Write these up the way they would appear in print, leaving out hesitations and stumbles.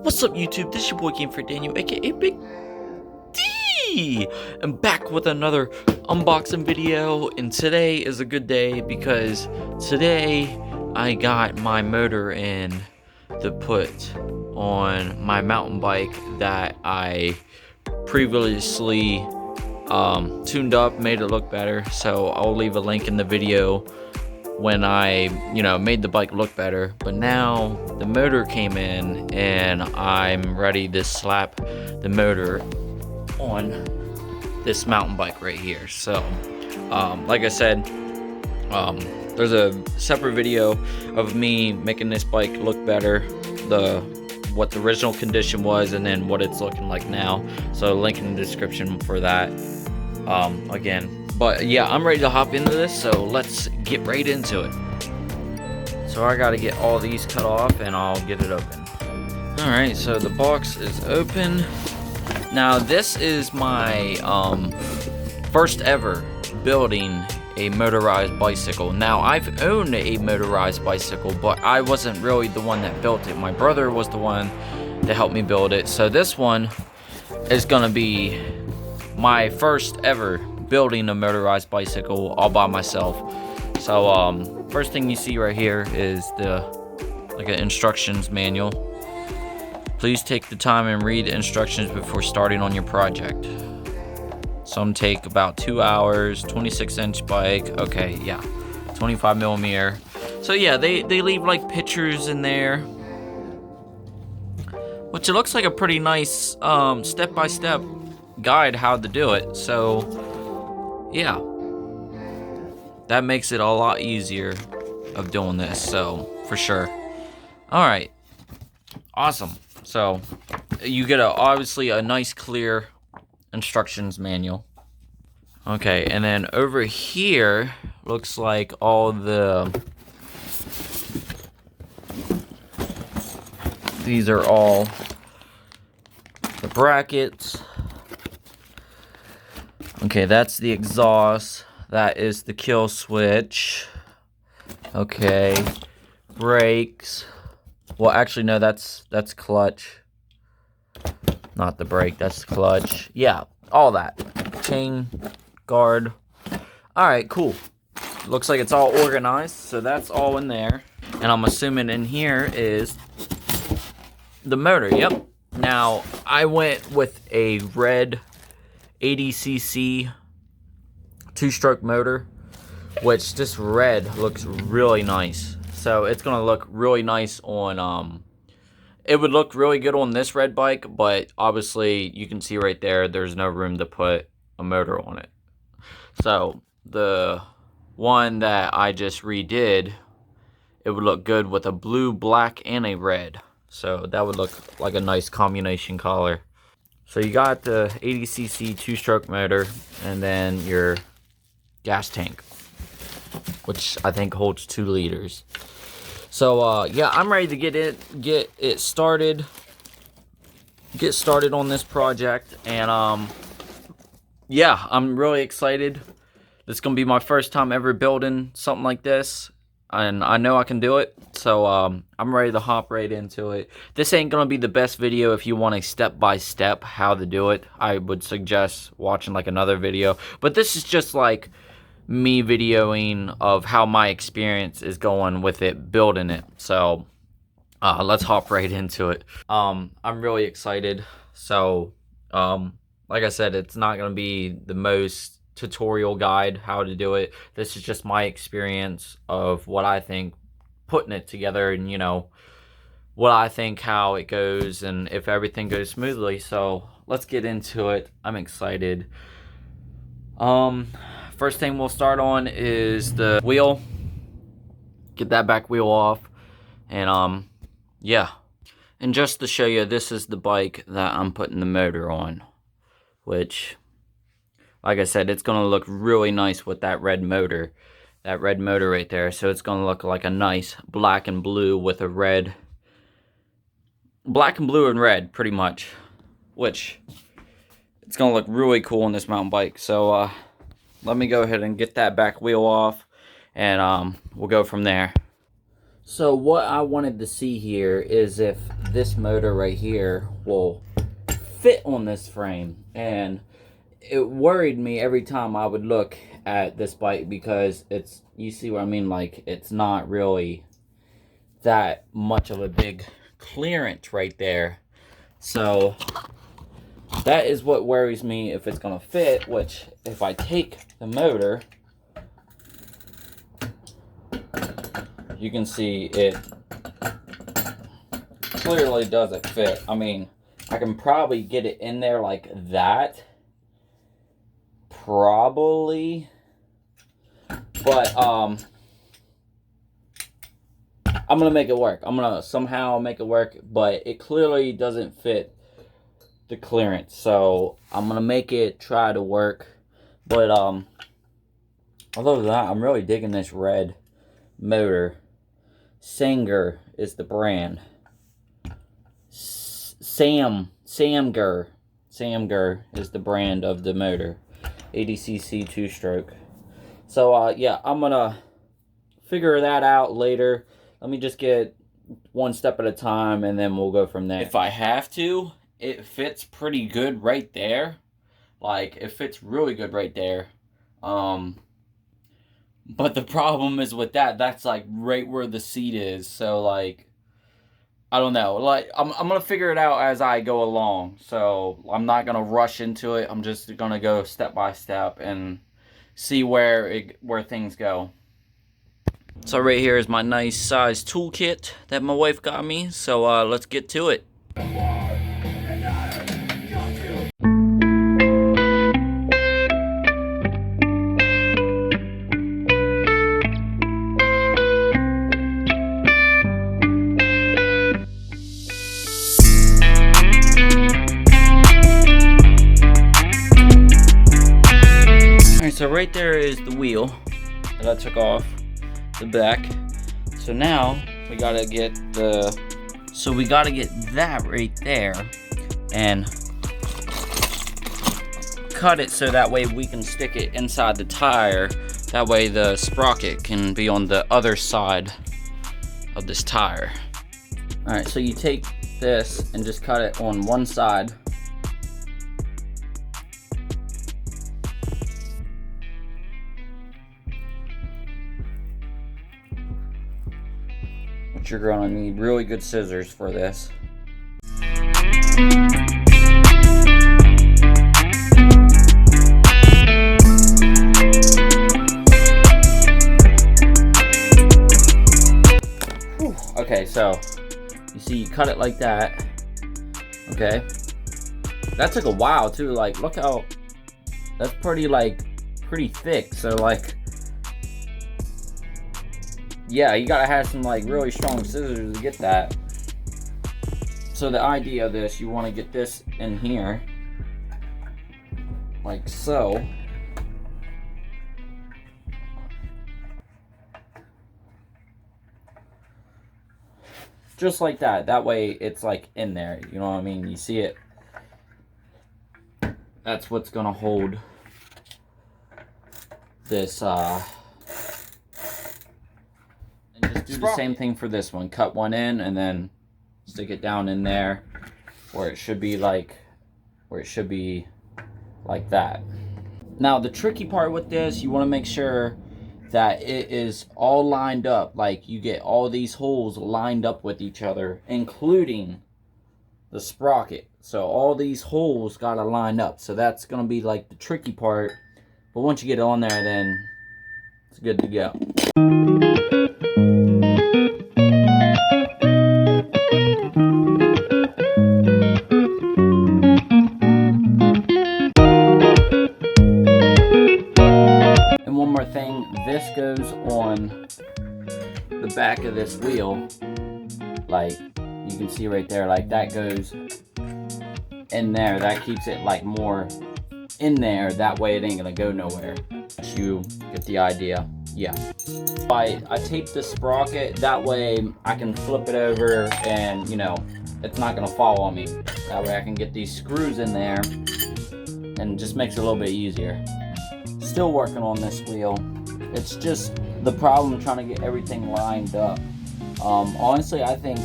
What's up, YouTube? This is your boy Game for Daniel, aka Big D. I'm back with another unboxing video, and today is a good day because today I got my motor in to put on my mountain bike that I previously tuned up, made it look better. So I'll leave a link in the video when I, made the bike look better. But now the motor came in and I'm ready to slap the motor on this mountain bike right here. So like I said, there's a separate video of me making this bike look better, what the original condition was and then what it's looking like now. So link in the description for that again. But yeah, I'm ready to hop into this, so let's get right into it. So I gotta get all these cut off and I'll get it open. Alright, so the box is open. Now this is my first ever building a motorized bicycle. Now I've owned a motorized bicycle, but I wasn't really the one that built it. My brother was the one that helped me build it. So this one is gonna be my first ever building a motorized bicycle all by myself. So first thing you see right here is an instructions manual. Please take the time and read the instructions before starting on your project. Some take about 2 hours. 26-inch bike. Okay, yeah, 25 millimeter. So yeah, they leave like pictures in there, which it looks like a pretty nice step-by-step guide how to do it. So yeah, that makes it a lot easier of doing this, so for sure. All right, awesome. So you get obviously a nice clear instructions manual. Okay, and then over here looks like all these are all the brackets. Okay, that's the exhaust. That is the kill switch. Okay, brakes. Well, actually, no, that's clutch. Not the brake, that's the clutch. Yeah, all that. Chain guard. All right, cool. Looks like it's all organized, so that's all in there. And I'm assuming in here is the motor. Yep. Now, I went with a red 80cc two-stroke motor, which this red looks really nice. So it's gonna look really nice on it would look really good on this red bike, but obviously you can see right there's no room to put a motor on it. So the one that I just redid, it would look good with a blue, black, and a red. So that would look like a nice combination color. So you got the 80cc two-stroke motor and then your gas tank, which I think holds 2 liters. So yeah, I'm ready to get it started. Get started on this project, and yeah, I'm really excited. This is gonna be my first time ever building something like this, and I know I can do it. So I'm ready to hop right into it. This ain't gonna be the best video. If you want a step-by-step how to do it, I would suggest watching like another video. But this is just like me videoing of how my experience is going with it, building it. So let's hop right into it. I'm really excited. So like I said, it's not gonna be the most tutorial guide how to do it. This is just my experience of what I think putting it together, and what I think how it goes and if everything goes smoothly. So let's get into it. I'm excited. First thing we'll start on is the wheel. Get that back wheel off, and yeah. And just to show you, this is the bike that I'm putting the motor on, which, like I said, it's gonna look really nice with that red motor right there. So it's gonna look like a nice black and blue with a red, black and blue and red, pretty much, which it's gonna look really cool on this mountain bike. So let me go ahead and get that back wheel off, and we'll go from there. So what I wanted to see here is if this motor right here will fit on this frame, and it worried me every time I would look at this bike because it's, you see what I mean, like it's not really that much of a big clearance right there. So that is what worries me, if it's gonna fit, which if I take the motor, you can see it clearly doesn't fit. I mean, I can probably get it in there like that, probably, but I'm gonna make it work. I'm gonna somehow make it work, but it clearly doesn't fit the clearance, so I'm gonna make it try to work. But other than that, I'm really digging this red motor. Sanger is the brand. Samger is the brand of the motor. 80cc 2-stroke. So yeah, I'm gonna figure that out later. Let me just get one step at a time, and then we'll go from there. If I have to, it fits pretty good right there. Like, it fits really good right there. But the problem is with that, that's like right where the seat is. So like, I don't know. Like, I'm gonna figure it out as I go along. So I'm not gonna rush into it. I'm just gonna go step by step and see where things go. So right here is my nice size toolkit that my wife got me. So let's get to it. So right there is the wheel that I took off the back. So now we gotta get that right there and cut it so that way we can stick it inside the tire. That way the sprocket can be on the other side of this tire. Alright, so you take this and just cut it on one side. You're gonna need really good scissors for this. Whew. Okay, so you see, you cut it like that. Okay, that took a while too. Like, look how that's pretty thick. So like, yeah, you gotta have some like really strong scissors to get that. So the idea of this, you want to get this in here like so. Just like that. That way it's like in there, you know what I mean? You see it? That's what's gonna hold this do the same thing for this one. Cut one in and then stick it down in there where it should be like that. Now the tricky part with this, you want to make sure that it is all lined up. Like, you get all these holes lined up with each other, including the sprocket. So all these holes gotta line up. So that's gonna be like the tricky part. But once you get it on there, then it's good to go. This goes on the back of this wheel, like you can see right there, like that goes in there. That keeps it like more in there, that way it ain't gonna go nowhere. You get the idea. Yeah, I tape the sprocket, that way I can flip it over and, you know, it's not gonna fall on me. That way I can get these screws in there and it just makes it a little bit easier. Still working on this wheel. It's just the problem trying to get everything lined up. Honestly, I think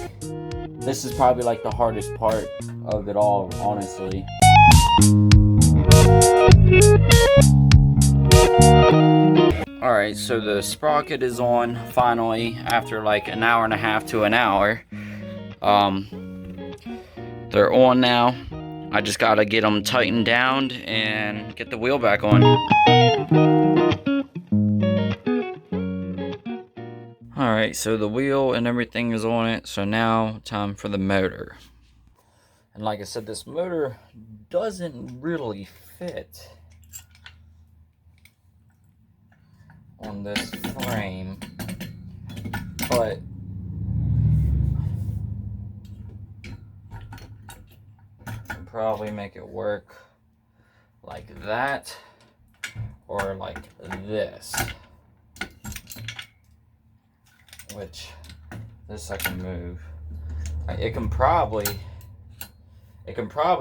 this is probably like the hardest part of it all, honestly. Alright, so the sprocket is on finally after like an hour and a half to an hour. They're on now. I just gotta get them tightened down and get the wheel back on. Alright, so the wheel and everything is on it, so now time for the motor. And like I said, this motor doesn't really fit on this frame, but I'll probably make it work like that or like this, which this I can move. It can probably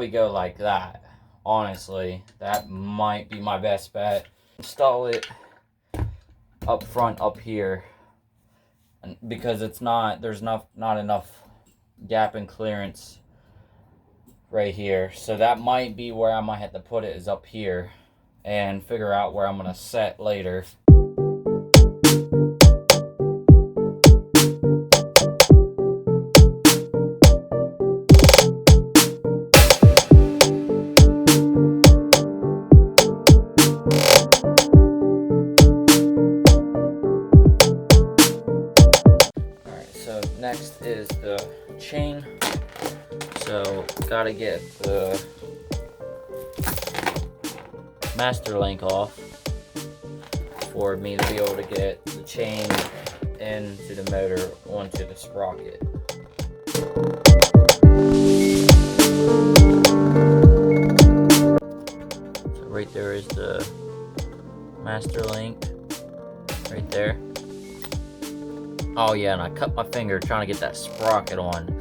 go like that. Honestly, that might be my best bet. Install it up front up here, and because there's not enough gap and clearance right here, so that might be where I might have to put it, is up here, and figure out where I'm gonna set later. Next is the chain. So gotta get the master link off for me to be able to get the chain into the motor onto the sprocket. So right there is the master link right there. Oh yeah, and I cut my finger trying to get that sprocket on.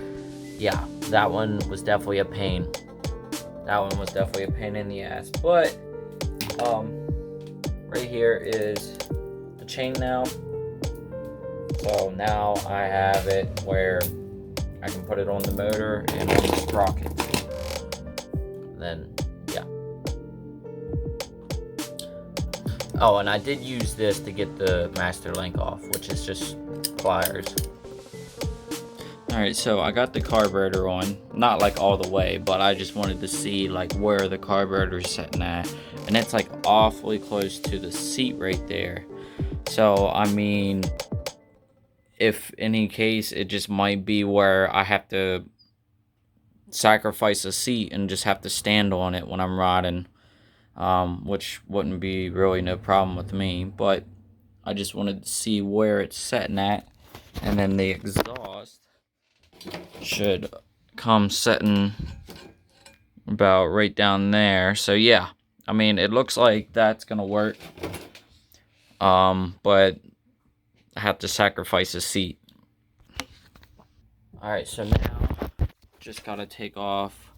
Yeah, that one was definitely a pain. That one was definitely a pain in the ass. But right here is the chain now. So now I have it where I can put it on the motor and on the sprocket. Then yeah. Oh, and I did use this to get the master link off, which is just pliers. Alright, so I got the carburetor on, not like all the way, but I just wanted to see like where the carburetor is sitting at, and it's like awfully close to the seat right there. So I mean, if any case, it just might be where I have to sacrifice a seat and just have to stand on it when I'm riding, which wouldn't be really no problem with me, but I just wanted to see where it's setting at. And then the exhaust should come setting about right down there. So yeah, I mean, it looks like that's gonna work, but I have to sacrifice a seat. Alright, so now just gotta take off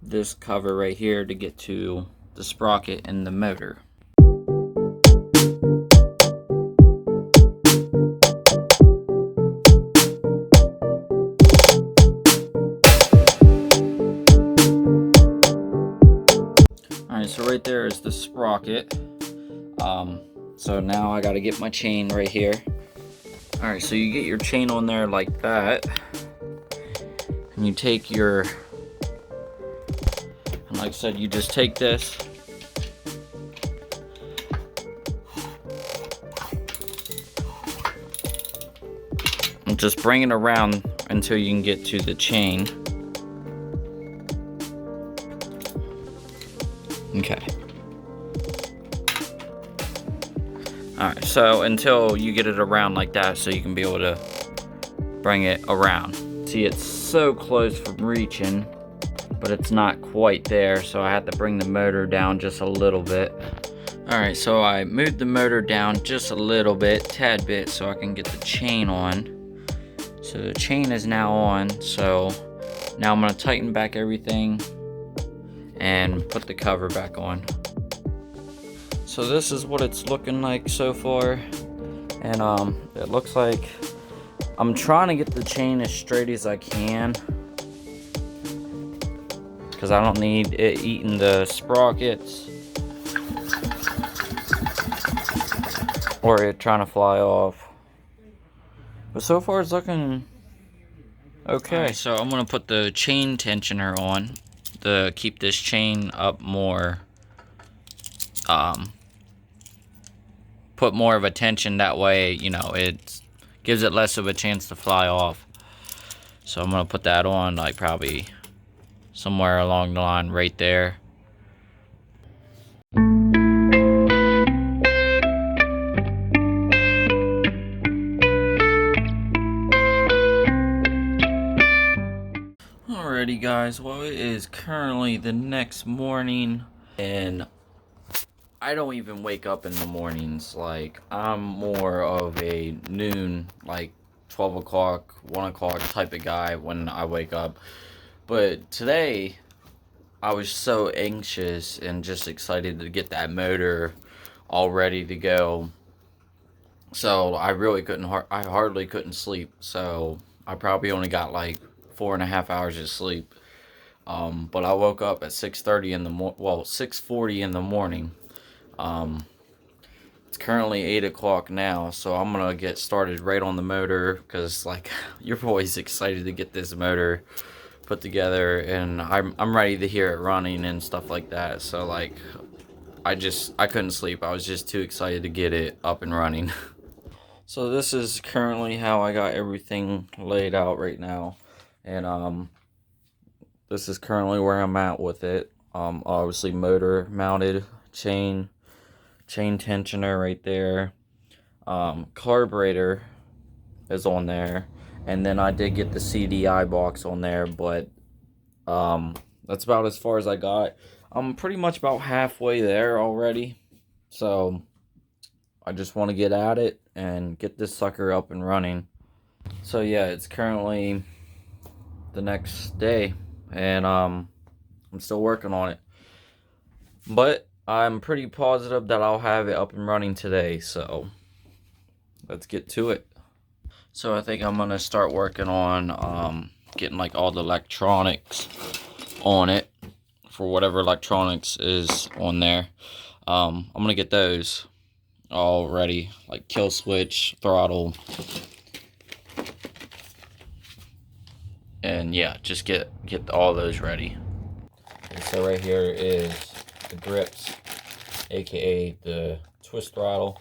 this cover right here to get to the sprocket and the motor. Alright, so right there is the sprocket. So now I gotta get my chain right here. Alright, so you get your chain on there like that. And you take your, and like I said, you just take this. And just bring it around until you can get to the chain. Okay. Alright, so until you get it around like that, so you can be able to bring it around. See, it's so close from reaching, but it's not quite there, so I had to bring the motor down just a little bit. Alright, so I moved the motor down just a little bit, tad bit, so I can get the chain on. So the chain is now on, so now I'm going to tighten back everything and put the cover back on. So this is what it's looking like so far, and it looks like I'm trying to get the chain as straight as I can, because I don't need it eating the sprockets or it trying to fly off. But so far it's looking okay. Right, so I'm gonna put the chain tensioner on to keep this chain up more, put more of a tension, that way, you know, it gives it less of a chance to fly off. So I'm gonna put that on, like, probably somewhere along the line right there. Alrighty guys, well, it is currently the next morning, and I don't even wake up in the mornings. Like, I'm more of a noon, like 12 o'clock, 1 o'clock type of guy when I wake up. But today, I was so anxious and just excited to get that motor all ready to go. So I really couldn't, I hardly couldn't sleep. So I probably only got like 4.5 hours of sleep. But I woke up at 6:30 in the well, 6:40 in the morning. It's currently 8 o'clock now, so I'm gonna get started right on the motor, because, like, you're always excited to get this motor put together, and I'm ready to hear it running and stuff like that. So, like, I couldn't sleep. I was just too excited to get it up and running. So this is currently how I got everything laid out right now, and this is currently where I'm at with it. Obviously motor mounted, chain tensioner right there, carburetor is on there, and then I did get the CDI box on there, but that's about as far as I got. I'm pretty much about halfway there already, so I just want to get at it and get this sucker up and running. So yeah, it's currently the next day, and I'm still working on it, but I'm pretty positive that I'll have it up and running today, so let's get to it. So I think I'm gonna start working on getting like all the electronics on it, for whatever electronics is on there. I'm gonna get those all ready, like kill switch, throttle, and yeah, just get all those ready. And so right here is the grips, aka the twist throttle,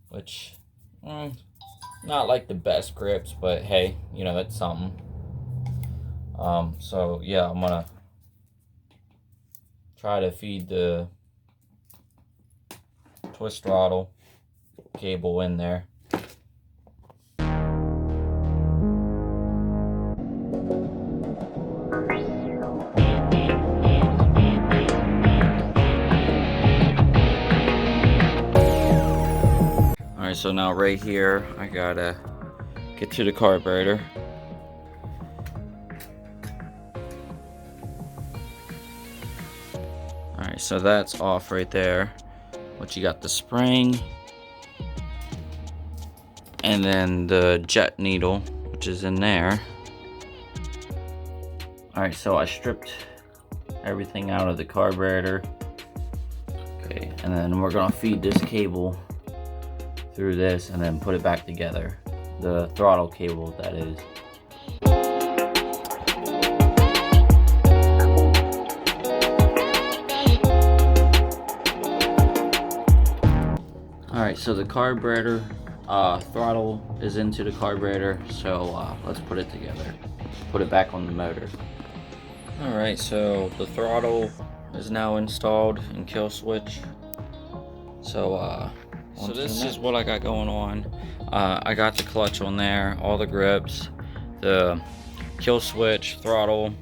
which not like the best grips, but hey, you know, it's something. So yeah, I'm gonna try to feed the twist throttle cable in there. Alright, so now right here, I gotta get to the carburetor. Alright, so that's off right there. But you got the spring, and then the jet needle, which is in there. Alright, so I stripped everything out of the carburetor. Okay, and then we're gonna feed this cable through this and then put it back together. The throttle cable, that is. Alright, so the carburetor throttle is into the carburetor, so let's put it together. Put it back on the motor. Alright, so the throttle is now installed in kill switch. So this is what I got going on. I got the clutch on there, all the grips, the kill switch, throttle.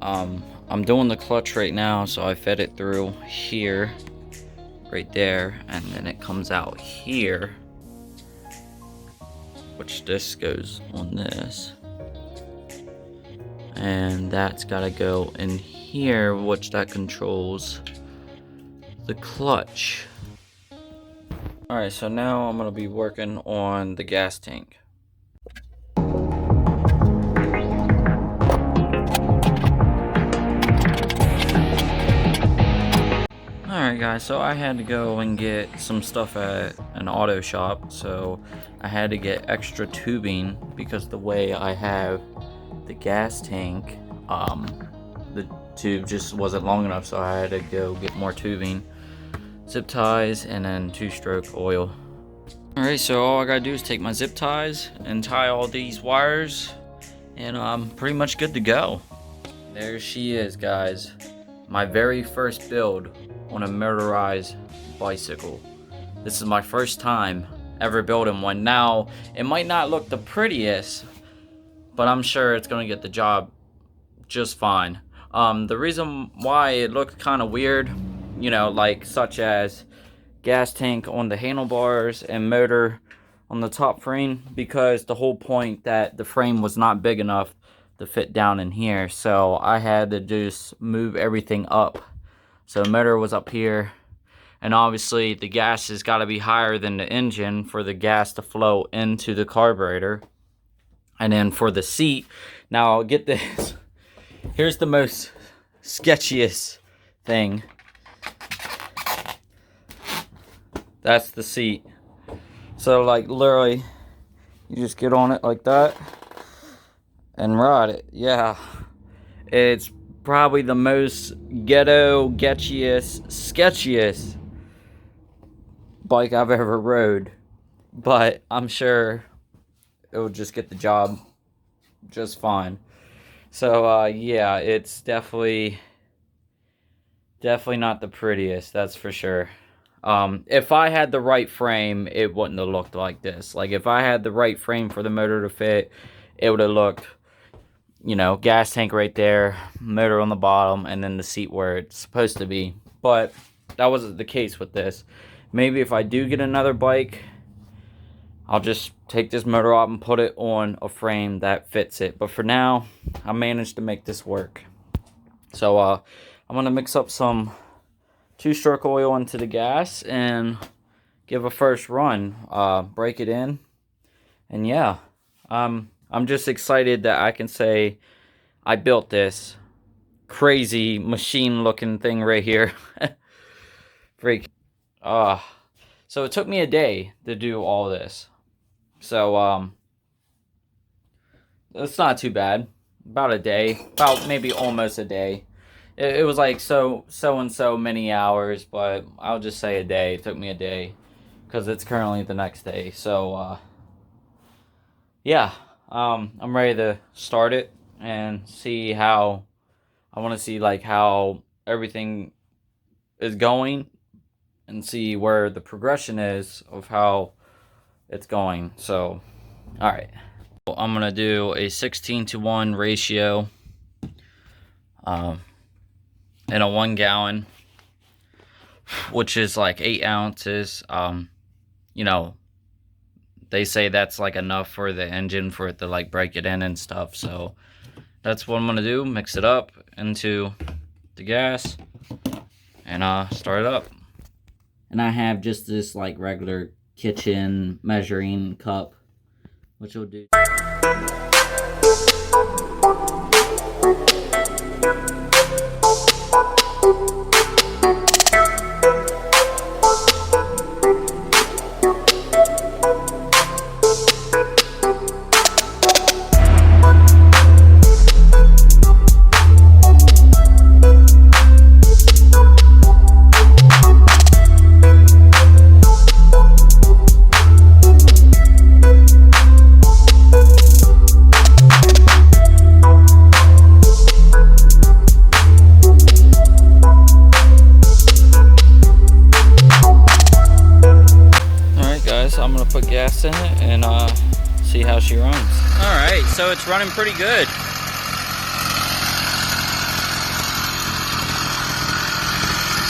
I'm doing the clutch right now, so I fed it through here, right there, and then it comes out here, which this goes on this, and that's gotta go in here, which that controls the clutch. Alright, so now I'm going to be working on the gas tank. Alright guys, so I had to go and get some stuff at an auto shop, so I had to get extra tubing because the way I have the gas tank, the tube just wasn't long enough, so I had to go get more tubing, zip ties, and then 2-stroke oil. Alright, so all I gotta do is take my zip ties and tie all these wires, and I'm pretty much good to go. There she is, guys. My very first build on a motorized bicycle. This is my first time ever building one. Now, it might not look the prettiest, but I'm sure it's gonna get the job just fine. The reason why it looked kind of weird, you know, like such as gas tank on the handlebars and motor on the top frame, because the whole point that the frame was not big enough to fit down in here, so I had to just move everything up. So motor was up here, and obviously the gas has got to be higher than the engine for the gas to flow into the carburetor. And then for the seat, now get this, here's the most sketchiest thing. That's the seat. So like literally, you just get on it like that and ride it. Yeah, it's probably the most ghetto, sketchiest bike I've ever rode, but I'm sure it will just get the job just fine. So yeah, it's definitely not the prettiest, that's for sure. If I had the right frame, it wouldn't have looked like this. Like if I had the right frame for the motor to fit, it would have looked, you know, gas tank right there, motor on the bottom, and then the seat where it's supposed to be. But that wasn't the case with this. Maybe if I do get another bike, I'll just take this motor off and put it on a frame that fits it. But for now, I managed to make this work. So I'm going to mix up some 2-stroke oil into the gas and give a first run. Break it in. And yeah, I'm just excited that I can say I built this crazy machine looking thing right here. Freak. So it took me a day to do all this. So it's not too bad. About a day. About maybe almost a day. It was like so and so many hours, but I'll just say a day. It took me a day because it's currently the next day. So yeah. I'm ready to start it and see how, I want to see like how everything is going and see where the progression is of how it's going. So, alright. I'm going to do a 16:1 ratio in a 1 gallon, which is like 8 ounces. You know, they say that's like enough for the engine for it to like break it in and stuff. So that's what I'm gonna do. Mix it up into the gas and start it up. And I have just this like regular kitchen measuring cup, which will do. I'm gonna put gas in it and see how she runs. Alright, so it's running pretty good.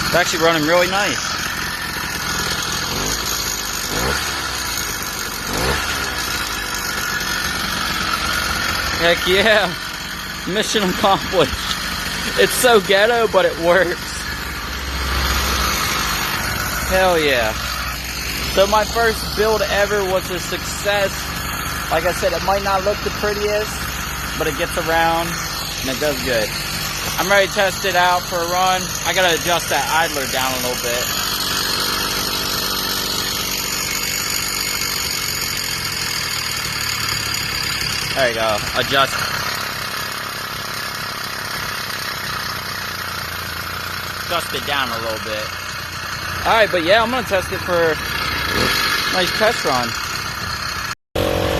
It's actually running really nice. Heck yeah, mission accomplished. It's so ghetto, but it works. Hell yeah. So my first build ever was a success. Like I said, it might not look the prettiest, but it gets around and it does good. I'm ready to test it out for a run. I gotta adjust that idler down a little bit. There you go, adjust it down a little bit. Alright, but yeah, I'm gonna test it for a nice test run.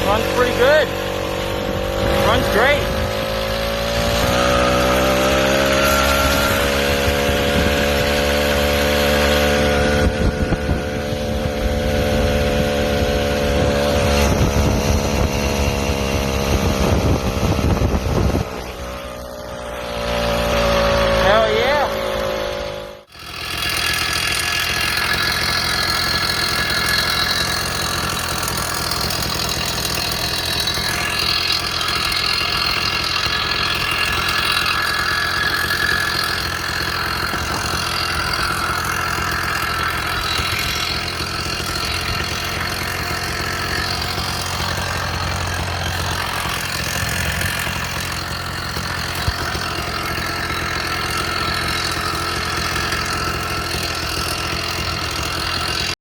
Runs pretty good. Runs great.